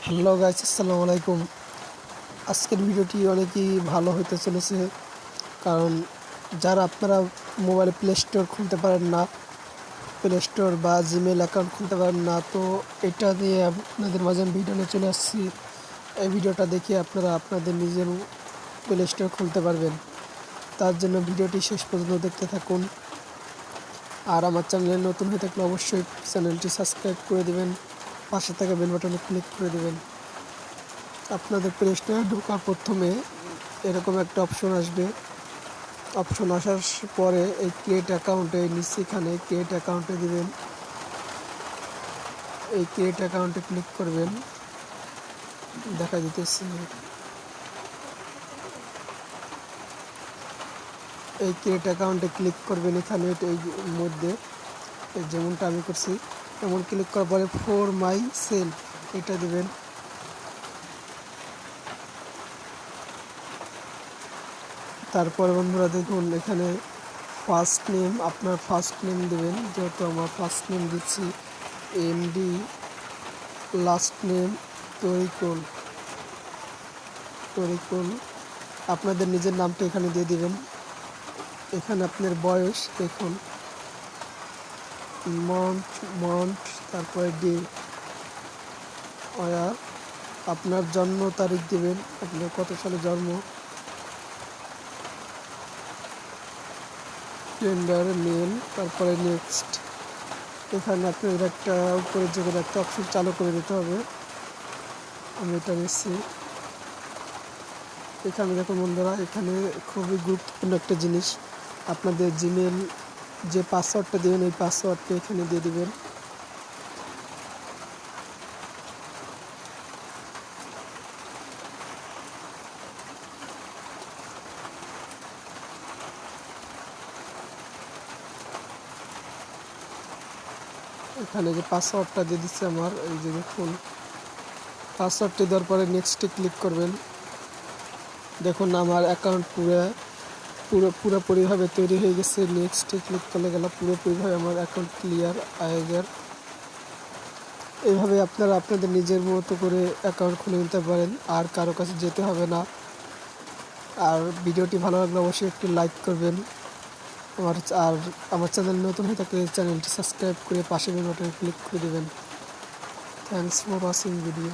Hello guys, আসসালামু আলাইকুম। আজকের ভিডিওটি অনেকই ভালো হতে চলেছে, কারণ যারা আপনারা মোবাইলে প্লে স্টোর খুলতে পারেন না, প্লে স্টোর বা জিমেল অ্যাকাউন্ট খুলতে পারেন না, তো এটা দিয়ে আপনাদের মাঝে ভিডিও নিয়ে চলে আসছি। এই ভিডিওটা দেখে আপনারা আপনাদের নিজের প্লে স্টোর খুলতে পারবেন। তার জন্য ভিডিওটি শেষ পর্যন্ত দেখতে থাকুন। আর আমার চ্যানেলে নতুন হয়ে থাকলে অবশ্যই চ্যানেলটি সাবস্ক্রাইব করে দেবেন, পাশে থাকা বেল বাটনে ক্লিক করে দেবেন। আপনাদের প্লে স্টোরে ঢোকার প্রথমে এরকম একটা অপশন আসবে। অপশন আসার পরে এই ক্রিয়েট অ্যাকাউন্টে নিচে এখানে ক্রিয়েট অ্যাকাউন্টে দিবেন। এই ক্রিয়েট অ্যাকাউন্টে ক্লিক করবেন, দেখা দিতেছে। এই ক্রিয়েট অ্যাকাউন্টে ক্লিক করবেন, এখানে এই মধ্যে যেমনটা আমি করছি তেমন ক্লিক করার পরে ফর মাই সেলফ এটা দিবেন। তারপর বন্ধুরা দেখুন, এখানে ফার্স্ট নেম, আপনার ফার্স্ট নেম দেবেন, যেহেতু আমার ফার্স্ট নেম দিচ্ছি এমডি, লাস্ট নেম তরিকুল। আপনাদের নিজের নামটা এখানে দিয়ে দিবেন। এখানে আপনার বয়স দেখুন, মন্থ তারপরে ডে, ওয়ার, আপনার জন্ম তারিখ দিবেন, আপনার কত সালে জন্ম, জেন্ডার মেল, তারপরে নেক্সট। এখানে আপনাদের একটা উপরে যে কোনো একটা অপশন চালু করে দিতে হবে। আমি এটা নিচ্ছি। এখানে দেখুন বন্ধুরা, এখানে খুবই গুরুত্বপূর্ণ একটা জিনিস, আপনাদের জিমেল যে পাসওয়ার্ডটা দেবেন এই পাসওয়ার্ডটা এখানে দিয়ে দিবেন। এখানে যে পাসওয়ার্ডটা দিয়ে দিচ্ছে আমার, এই যে দেখুন, পাসওয়ার্ডটি দেওয়ার পরে নেক্সটে ক্লিক করবেন। দেখুন আমার অ্যাকাউন্ট পুরোপুরিভাবে তৈরি হয়ে গেছে। নেক্সটে ক্লিক করলে গেল পুরোপুরিভাবে আমার অ্যাকাউন্ট ক্লিয়ার হয়ে গেল। এইভাবে আপনারা আপনাদের নিজের মতো করে অ্যাকাউন্ট খুলে নিতে পারেন, আর কারো কাছে যেতে হবে না। আর ভিডিওটি ভালো লাগলে অবশ্যই একটি লাইক করবেন। আর আমার চ্যানেল নতুন হয়ে থাকলে চ্যানেলটি সাবস্ক্রাইব করে পাশে বেল বাটনে ক্লিক করে দেবেন। Thanks for watching video.